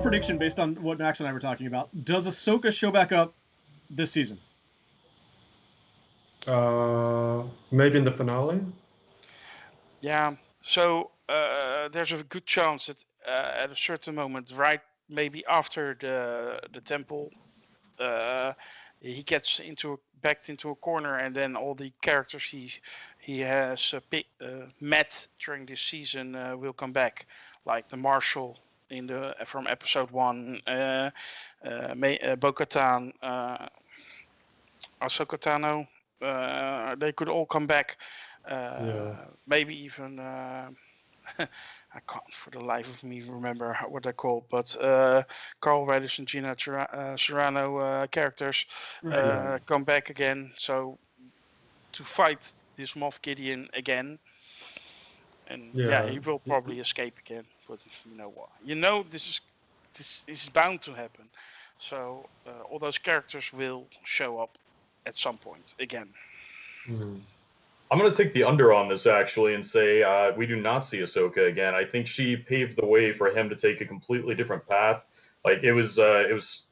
overall prediction based on what Max and I were talking about. Does Ahsoka show back up this season? Maybe in the finale. Yeah. So there's a good chance that at a certain moment, right, maybe after the temple, he gets backed into a corner, and then all the characters he has met during this season will come back, like the Marshal from episode 1, Bo-Katan, Ahsoka Tano. They could all come back. Maybe even I can't for the life of me remember what they're called, but Carl Weathers and Gina Serrano characters come back again. So to fight this Moff Gideon again, and he will probably escape again. But you know what? You know this is bound to happen. So all those characters will show up at some point again. I'm going to take the under on this, actually, and say we do not see Ahsoka again. I think she paved the way for him to take a completely different path. Like, it was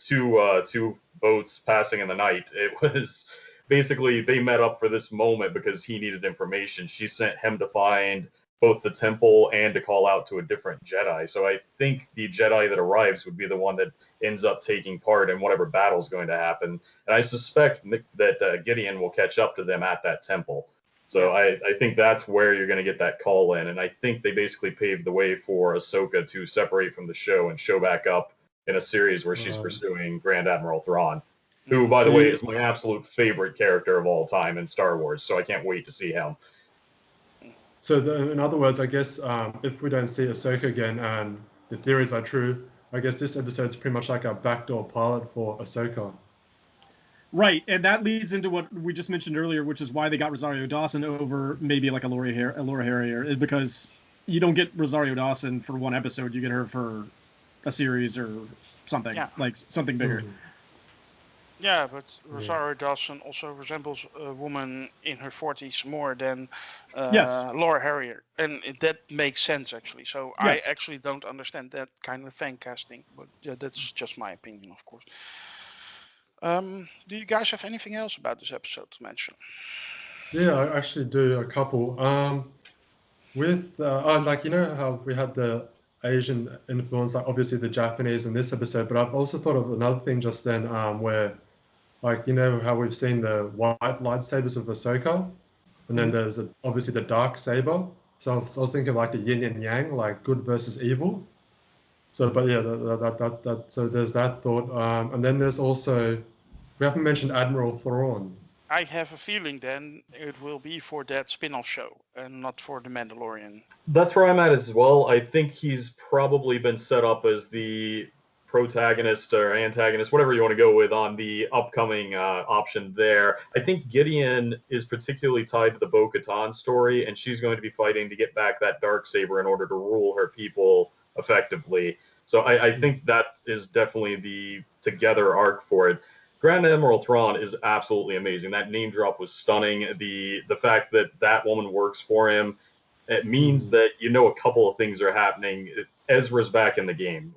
two boats passing in the night. It was basically they met up for this moment because he needed information. She sent him to find both the temple and to call out to a different Jedi. So I think the Jedi that arrives would be the one that ends up taking part in whatever battle's going to happen. And I suspect that Gideon will catch up to them at that temple. So I think that's where you're going to get that call in. And I think they basically paved the way for Ahsoka to separate from the show and show back up in a series where she's pursuing Grand Admiral Thrawn, who, by the way, is my absolute favorite character of all time in Star Wars. So I can't wait to see him. So in other words, I guess if we don't see Ahsoka again and the theories are true, I guess this episode's pretty much like a backdoor pilot for Ahsoka. Right, and that leads into what we just mentioned earlier, which is why they got Rosario Dawson over maybe like a Laura Harrier, is because you don't get Rosario Dawson for one episode, you get her for a series or something, like something bigger. Yeah, but Rosario Dawson also resembles a woman in her 40s more than Laura Harrier, and that makes sense, actually. So I actually don't understand that kind of fan casting, but that's just my opinion, of course. Do you guys have anything else about this episode to mention? Yeah, I actually do a couple. Like, you know how we had the Asian influence, like obviously the Japanese in this episode, but I've also thought of another thing just then where, like, you know how we've seen the white lightsabers of Ahsoka, and then there's obviously the dark saber. So I was thinking like the yin and yang, like good versus evil. So, but yeah, so there's that thought. And then there's also, we haven't mentioned Admiral Thrawn. I have a feeling then it will be for that spin-off show and not for the Mandalorian. That's where I'm at as well. I think he's probably been set up as the protagonist or antagonist, whatever you want to go with, on the upcoming option there. I think Gideon is particularly tied to the Bo-Katan story, and she's going to be fighting to get back that Darksaber in order to rule her people effectively. So I think that is definitely the together arc for it. Grand Admiral Thrawn is absolutely amazing. That name drop was stunning. The fact that that woman works for him, it means that you know a couple of things are happening. Ezra's back in the game.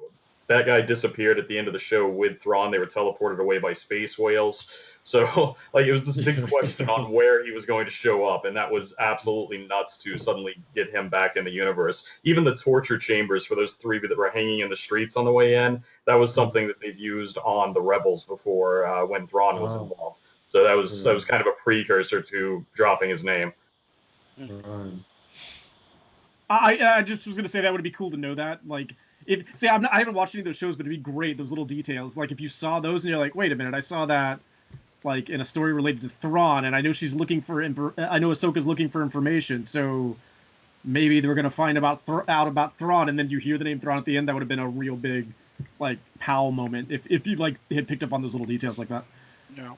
That guy disappeared at the end of the show with Thrawn. They were teleported away by space whales. So, like, it was this big question on where he was going to show up, and that was absolutely nuts to suddenly get him back in the universe. Even the torture chambers for those three that were hanging in the streets on the way in, that was something that they've used on the Rebels before when Thrawn was involved. So that was kind of a precursor to dropping his name. I just was going to say that would be cool to know that. Like, I haven't watched any of those shows, but it'd be great, those little details. Like, if you saw those and you're like, wait a minute, I saw that, like, in a story related to Thrawn, and I know she's looking for, I know Ahsoka's looking for information, so maybe they're going to find out about Thrawn, and then you hear the name Thrawn at the end. That would have been a real big, like, pow moment if you, like, had picked up on those little details like that. Yeah.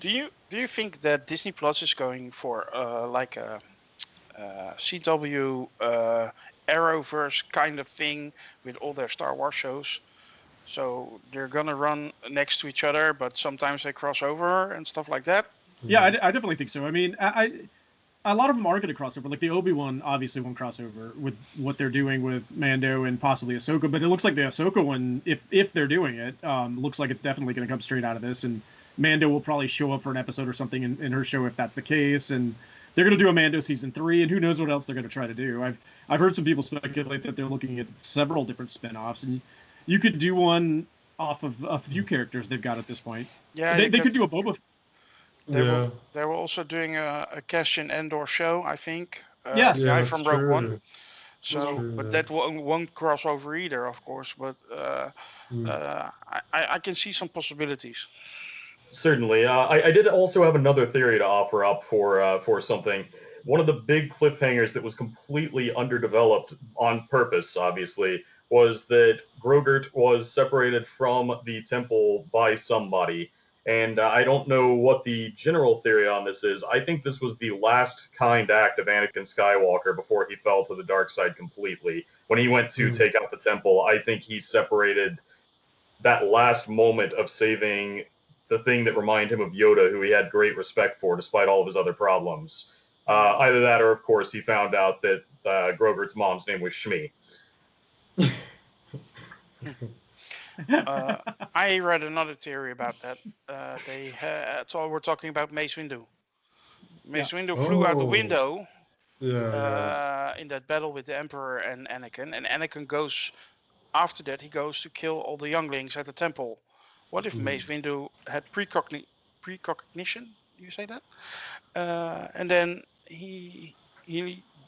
Do you think that Disney Plus is going for like a CW Arrowverse kind of thing with all their Star Wars shows? So they're gonna run next to each other, but sometimes they cross over and stuff like that. Yeah, I definitely think so. I mean, a lot of them are going to cross over. Like the Obi-Wan obviously won't cross over with what they're doing with Mando and possibly Ahsoka, but it looks like the Ahsoka one, if they're doing it, looks like it's definitely going to come straight out of this, and Mando will probably show up for an episode or something in her show if that's the case, and they're going to do a Mando season 3, and who knows what else they're going to try to do. I've heard some people speculate that they're looking at several different spin-offs, and you could do one off of a few characters they've got at this point. Yeah, they could do a Boba. They were also doing a Cassian Andor show, I think. Yes. The Yeah, guy that's from Rogue true. One. So, True, but yeah. that won't cross over either, of course. But I can see some possibilities. Certainly. I did also have another theory to offer up for something. One of the big cliffhangers that was completely underdeveloped on purpose, obviously, was that Grogurt was separated from the temple by somebody. And I don't know what the general theory on this is. I think this was the last kind act of Anakin Skywalker before he fell to the dark side completely. When he went to take out the temple, I think he separated that last moment of saving the thing that reminded him of Yoda, who he had great respect for despite all of his other problems. Either that, or of course, he found out that Grogurt's mom's name was Shmi. I read another theory about that. We're talking about Mace Windu. Mace Windu flew out the window in that battle with the Emperor and Anakin goes, after that, he goes to kill all the younglings at the temple. What if Mace Windu had precognition? Do you say that? And then he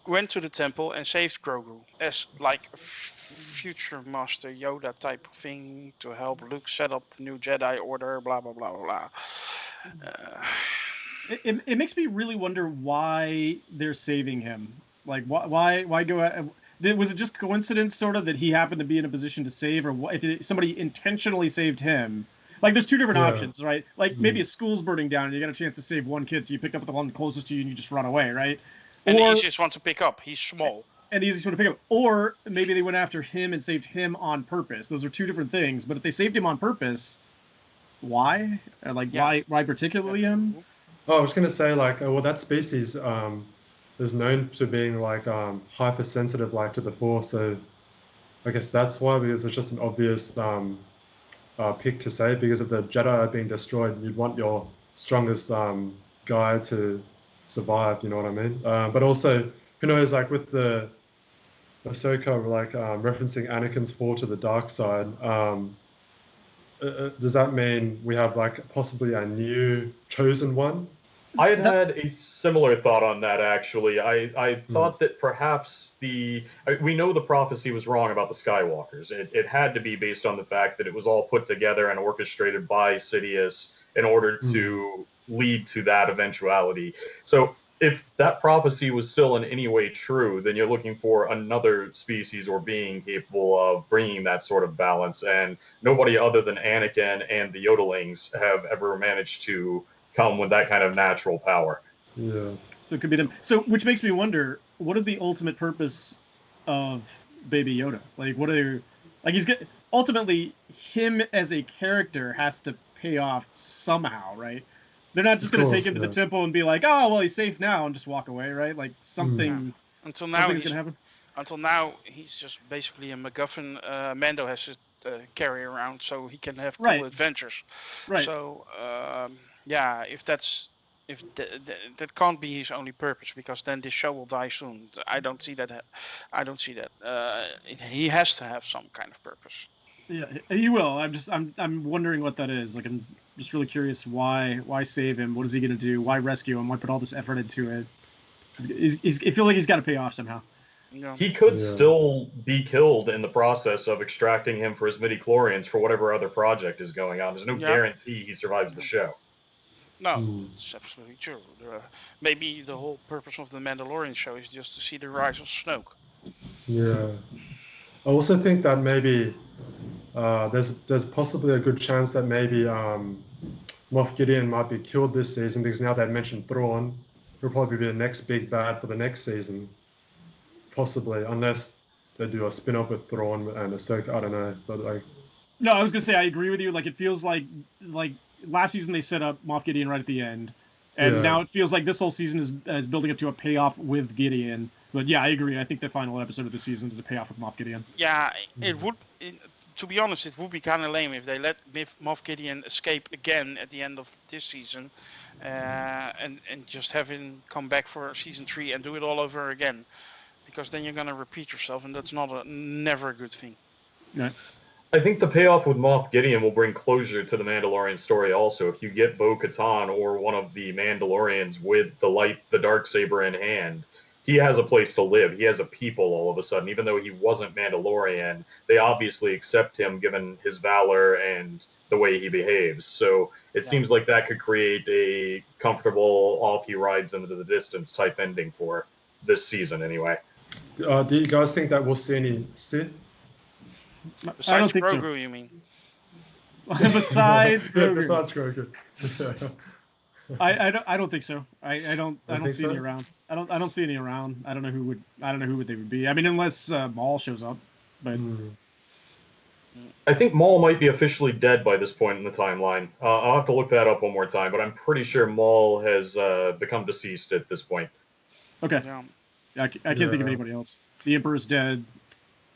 went to the temple and saved Grogu as like a future Master Yoda type of thing to help Luke set up the new Jedi Order, blah blah blah blah. It makes me really wonder why they're saving him. Like why go? Was it just coincidence, sort of, that he happened to be in a position to save, or if somebody intentionally saved him? Like, there's two different options, right? Like, maybe a school's burning down and you got a chance to save one kid, so you pick up the one closest to you and you just run away, right? And the easiest one to pick up. He's small. And the easiest one to pick up. Or maybe they went after him and saved him on purpose. Those are two different things. But if they saved him on purpose, why? Why particularly him? Oh, I was going to say, like, well, that species is known for being, like, hypersensitive, like, to the Force. So I guess that's why, because it's just an obvious pick to save, because if the Jedi are being destroyed, you'd want your strongest guy to survive, you know what I mean? But also, who knows, like with the Ahsoka, like referencing Anakin's fall to the dark side, does that mean we have like possibly a new chosen one? I had a similar thought on that, actually. I thought that perhaps we know the prophecy was wrong about the Skywalkers. It had to be based on the fact that it was all put together and orchestrated by Sidious in order to lead to that eventuality. So if that prophecy was still in any way true, then you're looking for another species or being capable of bringing that sort of balance. And nobody other than Anakin and the Yodelings have ever managed to come with that kind of natural power. Yeah. So it could be them. So, which makes me wonder, what is the ultimate purpose of Baby Yoda? Like, ultimately, him as a character has to pay off somehow, right? They're not just going to take him to the temple and be like, oh, well, he's safe now, and just walk away, right? Like, something. Until now, going to happen. Until now, he's just basically a MacGuffin. Mando has to carry around so he can have cool adventures. Right. So, if that can't be his only purpose, because then this show will die soon. I don't see that. He has to have some kind of purpose. Yeah, he will. I'm wondering what that is. Like, I'm just really curious why save him? What is he going to do? Why rescue him? Why put all this effort into it? I feel like he's got to pay off somehow. Yeah. He could still be killed in the process of extracting him for his midi-chlorians for whatever other project is going on. There's no guarantee he survives the show. No, it's absolutely true. Maybe the whole purpose of the Mandalorian show is just to see the rise of Snoke. Yeah. I also think that maybe there's possibly a good chance that maybe Moff Gideon might be killed this season, because now they've mentioned Thrawn. He'll probably be the next big bad for the next season. Possibly, unless they do a spin-off with Thrawn and Ahsoka, I don't know. But like, no, I was gonna say I agree with you. Like, it feels like last season they set up Moff Gideon right at the end, And now it feels like this whole season is building up to a payoff with Gideon. But yeah, I agree. I think the final episode of the season is a payoff with Moff Gideon. Yeah, it would. To be honest, it would be kind of lame if they let Moff Gideon escape again at the end of this season, and just have him come back for season 3 and do it all over again, because then you're gonna repeat yourself, and that's never a good thing. Yeah. I think the payoff with Moff Gideon will bring closure to the Mandalorian story also. If you get Bo-Katan or one of the Mandalorians with the Darksaber in hand, he has a place to live. He has a people all of a sudden. Even though he wasn't Mandalorian, they obviously accept him given his valor and the way he behaves. So it seems like that could create a comfortable off he rides into the distance type ending for this season anyway. Do you guys think that we'll see any Sith? Besides Grogu, you mean? Besides Grogu. Besides Grogu. I don't think so. I don't see any so? around. I don't see any around. I don't know who they would be. I mean, unless Maul shows up. But I think Maul might be officially dead by this point in the timeline. I'll have to look that up one more time, but I'm pretty sure Maul has become deceased at this point. Okay. Yeah. I can't think of anybody else. The Emperor's dead.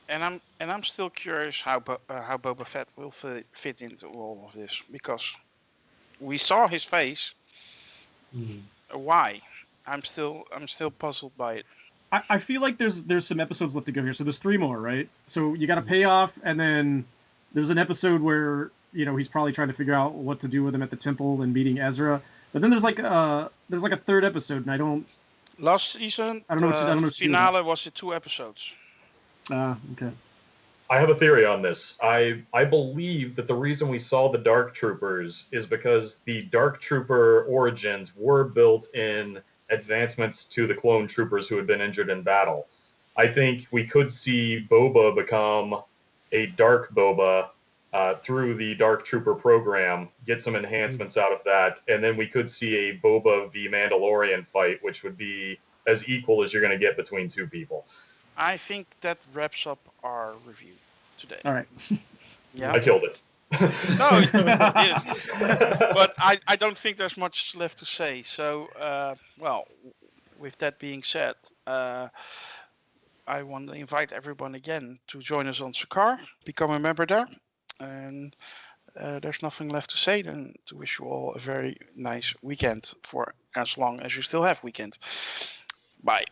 And I'm still curious how Boba Fett will fit into all of this, because we saw his face. Why? I'm still puzzled by it. I feel like there's some episodes left to go here. So there's 3 more, right? So you got a payoff, and then there's an episode where he's probably trying to figure out what to do with him at the temple and meeting Ezra. But then there's like a 3rd episode, and I don't. Last season, I don't know what the finale was 2 episodes. Okay. I have a theory on this. I believe that the reason we saw the Dark Troopers is because the Dark Trooper origins were built in advancements to the clone troopers who had been injured in battle. I think we could see Boba become a Dark Boba through the Dark Trooper program, get some enhancements out of that, and then we could see a Boba v Mandalorian fight, which would be as equal as you're going to get between 2 people. I think that wraps up our review today. All right. Yeah. I killed it. No, it is. But I don't think there's much left to say. So, well, with that being said, I want to invite everyone again to join us on Sakaar, become a member there. And there's nothing left to say than to wish you all a very nice weekend, for as long as you still have weekend. Bye.